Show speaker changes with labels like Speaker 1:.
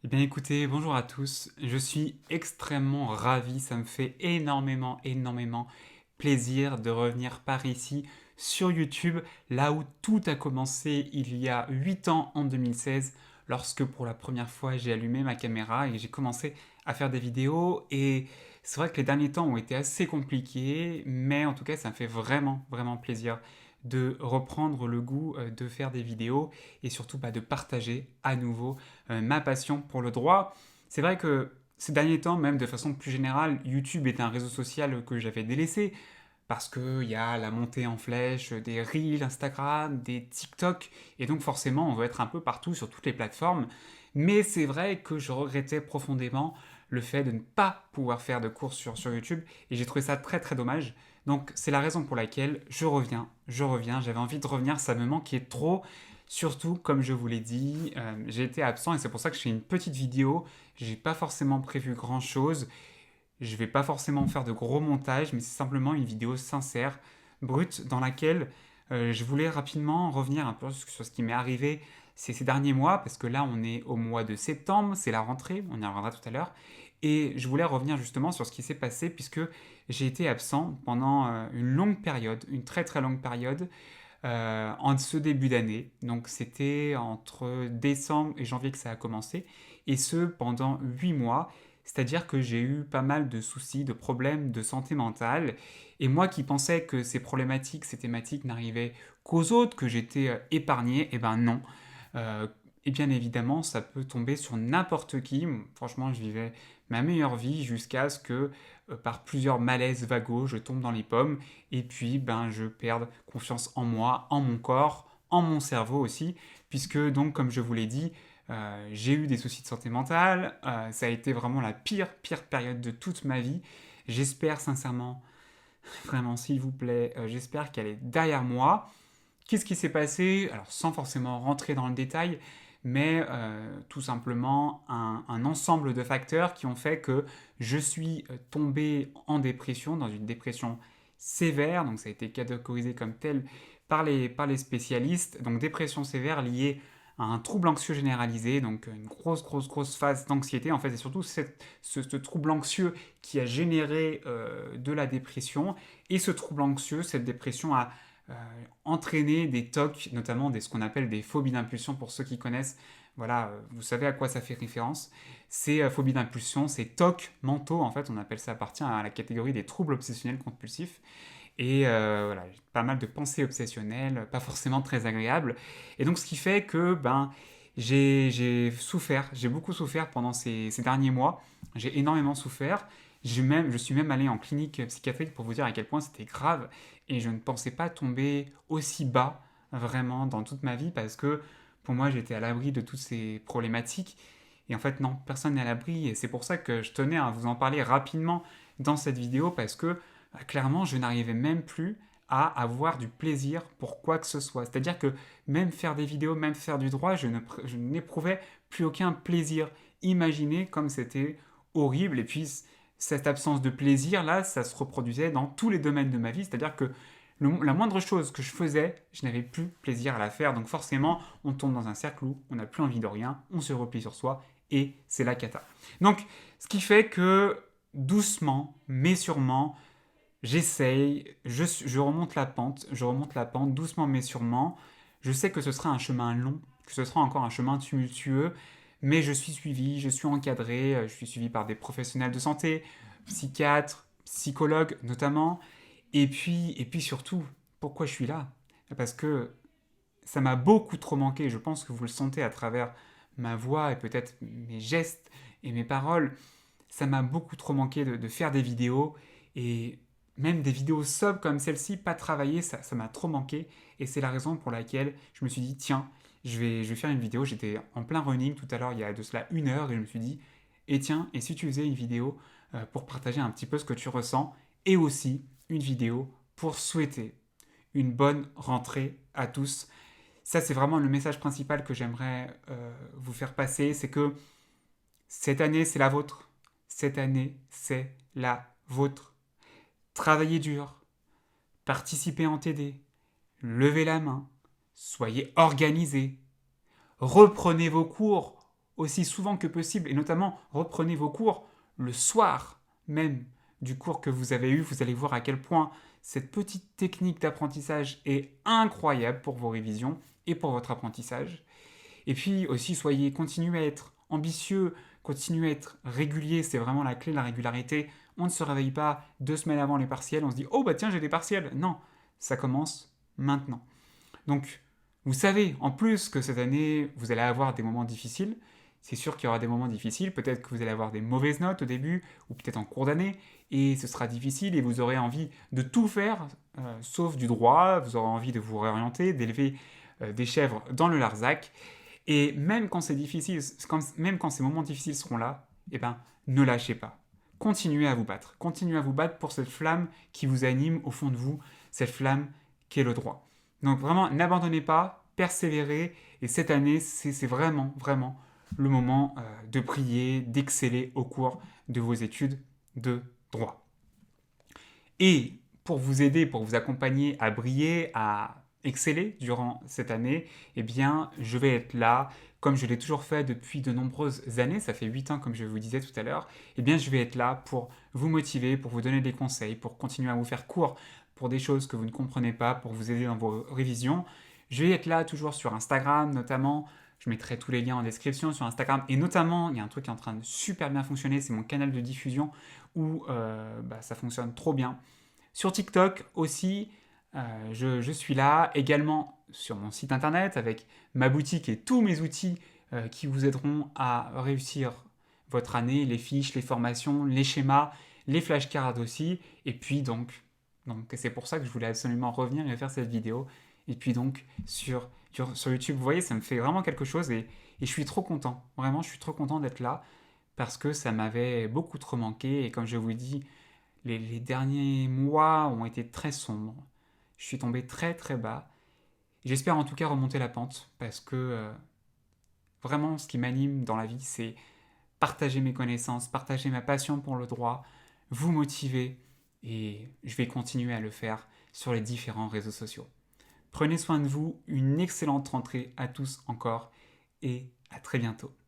Speaker 1: Eh bien écoutez, bonjour à tous. Je suis extrêmement ravi, ça me fait énormément plaisir de revenir par ici sur YouTube, là où tout a commencé il y a 8 ans en 2016, lorsque pour la première fois j'ai allumé ma caméra et j'ai commencé à faire des vidéos. Et c'est vrai que les derniers temps ont été assez compliqués, mais en tout cas ça me fait vraiment plaisir de reprendre le goût de faire des vidéos et surtout de partager à nouveau ma passion pour le droit. C'est vrai que ces derniers temps, même de façon plus générale, YouTube est un réseau social que j'avais délaissé parce qu'il y a la montée en flèche des Reels, Instagram, des TikTok, et donc forcément on veut être un peu partout sur toutes les plateformes. Mais c'est vrai que je regrettais profondément le fait de ne pas pouvoir faire de cours sur YouTube, et j'ai trouvé ça très dommage. Donc c'est la raison pour laquelle je reviens, j'avais envie de revenir, ça me manquait trop. Surtout, comme je vous l'ai dit, j'ai été absent et c'est pour ça que je fais une petite vidéo. J'ai pas forcément prévu grand chose. Je vais pas forcément faire de gros montages, mais c'est simplement une vidéo sincère, brute, dans laquelle je voulais rapidement revenir un peu sur ce qui m'est arrivé ces derniers mois, parce que là on est au mois de septembre, c'est la rentrée, on y reviendra tout à l'heure, et je voulais revenir justement sur ce qui s'est passé, puisque j'ai été absent pendant une longue période, une très longue période, en ce début d'année. Donc c'était entre décembre et janvier que ça a commencé, et ce pendant 8 mois. C'est-à-dire que j'ai eu pas mal de soucis, de problèmes de santé mentale. Et moi qui pensais que ces problématiques, ces thématiques n'arrivaient qu'aux autres, que j'étais épargné, eh ben non. Euh, et bien évidemment, ça peut tomber sur n'importe qui. Franchement, je vivais ma meilleure vie jusqu'à ce que, par plusieurs malaises vagos, je tombe dans les pommes et puis je perds confiance en moi, en mon corps, en mon cerveau aussi, puisque donc, comme je vous l'ai dit, j'ai eu des soucis de santé mentale, ça a été vraiment la pire période de toute ma vie. J'espère sincèrement, vraiment s'il vous plaît, j'espère qu'elle est derrière moi. Qu'est-ce qui s'est passé? Alors sans forcément rentrer dans le détail, mais tout simplement un ensemble de facteurs qui ont fait que je suis tombé en dépression, dans une dépression sévère, donc ça a été catégorisé comme tel par les spécialistes, donc dépression sévère liée à un trouble anxieux généralisé, donc une grosse phase d'anxiété en fait, et surtout ce trouble anxieux qui a généré de la dépression, et ce trouble anxieux, cette dépression a euh, entraîner des TOC, notamment ce qu'on appelle des phobies d'impulsion pour ceux qui connaissent. Voilà, vous savez à quoi ça fait référence. Ces phobies d'impulsion, ces TOC mentaux, en fait, on appelle ça, appartient à la catégorie des troubles obsessionnels compulsifs. Et voilà, pas mal de pensées obsessionnelles, pas forcément très agréables. Et donc, ce qui fait que j'ai souffert, j'ai beaucoup souffert pendant ces derniers mois. J'ai énormément souffert. Je suis même allé en clinique psychiatrique pour vous dire à quel point c'était grave. Et je ne pensais pas tomber aussi bas, vraiment, dans toute ma vie, parce que pour moi, j'étais à l'abri de toutes ces problématiques. Et en fait, non, personne n'est à l'abri. Et c'est pour ça que je tenais à vous en parler rapidement dans cette vidéo, parce que clairement, je n'arrivais même plus à avoir du plaisir pour quoi que ce soit. C'est-à-dire que même faire des vidéos, même faire du droit, je n'éprouvais plus aucun plaisir. Imaginez comme c'était horrible. Et puis, cette absence de plaisir, là, ça se reproduisait dans tous les domaines de ma vie. C'est-à-dire que la moindre chose que je faisais, je n'avais plus plaisir à la faire. Donc forcément, on tombe dans un cercle où on n'a plus envie de rien, on se replie sur soi, et c'est la cata. Donc, ce qui fait que doucement, mais sûrement, j'essaye, je remonte la pente, doucement mais sûrement. Je sais que ce sera un chemin long, que ce sera encore un chemin tumultueux, mais je suis suivi, je suis encadré, je suis suivi par des professionnels de santé, psychiatres, psychologues notamment. Et puis surtout, pourquoi je suis là? Parce que ça m'a beaucoup trop manqué, je pense que vous le sentez à travers ma voix et peut-être mes gestes et mes paroles. Ça m'a beaucoup trop manqué de faire des vidéos, et même des vidéos sub comme celle-ci, pas travaillées, ça m'a trop manqué, et c'est la raison pour laquelle je me suis dit, tiens, je vais faire une vidéo. J'étais en plein running tout à l'heure, il y a de cela 1 heure, et je me suis dit, et tiens, et si tu faisais une vidéo pour partager un petit peu ce que tu ressens, et aussi une vidéo pour souhaiter une bonne rentrée à tous. Ça, c'est vraiment le message principal que j'aimerais vous faire passer, c'est que cette année, c'est la vôtre. Cette année, c'est la vôtre. Travaillez dur, participez en TD, levez la main, soyez organisés, reprenez vos cours aussi souvent que possible et notamment reprenez vos cours le soir même du cours que vous avez eu. Vous allez voir à quel point cette petite technique d'apprentissage est incroyable pour vos révisions et pour votre apprentissage. Et puis aussi, continuez à être ambitieux, continuez à être régulier, c'est vraiment la clé de la régularité. On ne se réveille pas 2 semaines avant les partiels, on se dit « Oh bah tiens, j'ai des partiels !» Non, ça commence maintenant. Donc, vous savez en plus que cette année, vous allez avoir des moments difficiles. C'est sûr qu'il y aura des moments difficiles, peut-être que vous allez avoir des mauvaises notes au début, ou peut-être en cours d'année, et ce sera difficile, et vous aurez envie de tout faire, sauf du droit, vous aurez envie de vous réorienter, d'élever des chèvres dans le Larzac, et même quand c'est difficile, même quand ces moments difficiles seront là, eh ben, ne lâchez pas. Continuez à vous battre pour cette flamme qui vous anime au fond de vous, cette flamme qui est le droit. Donc vraiment, n'abandonnez pas, persévérez, et cette année, c'est vraiment, vraiment le moment de briller, d'exceller au cours de vos études de droit. Et pour vous aider, pour vous accompagner à briller, à exceller durant cette année, eh bien, je vais être là, comme je l'ai toujours fait depuis de nombreuses années, ça fait 8 ans comme je vous disais tout à l'heure, eh bien, je vais être là pour vous motiver, pour vous donner des conseils, pour continuer à vous faire court pour des choses que vous ne comprenez pas, pour vous aider dans vos révisions. Je vais être là toujours sur Instagram notamment, je mettrai tous les liens en description sur Instagram, et notamment, il y a un truc qui est en train de super bien fonctionner, c'est mon canal de diffusion où ça fonctionne trop bien. Sur TikTok aussi, je suis là, également sur mon site internet avec ma boutique et tous mes outils qui vous aideront à réussir votre année, les fiches, les formations, les schémas, les flashcards aussi. Et puis donc c'est pour ça que je voulais absolument revenir et faire cette vidéo. Et puis donc sur YouTube, vous voyez, ça me fait vraiment quelque chose et je suis trop content. Vraiment, je suis trop content d'être là parce que ça m'avait beaucoup trop manqué. Et comme je vous dis, les derniers mois ont été très sombres. Je suis tombé très très bas. J'espère en tout cas remonter la pente parce que vraiment ce qui m'anime dans la vie, c'est partager mes connaissances, partager ma passion pour le droit, vous motiver et je vais continuer à le faire sur les différents réseaux sociaux. Prenez soin de vous, une excellente rentrée à tous encore et à très bientôt.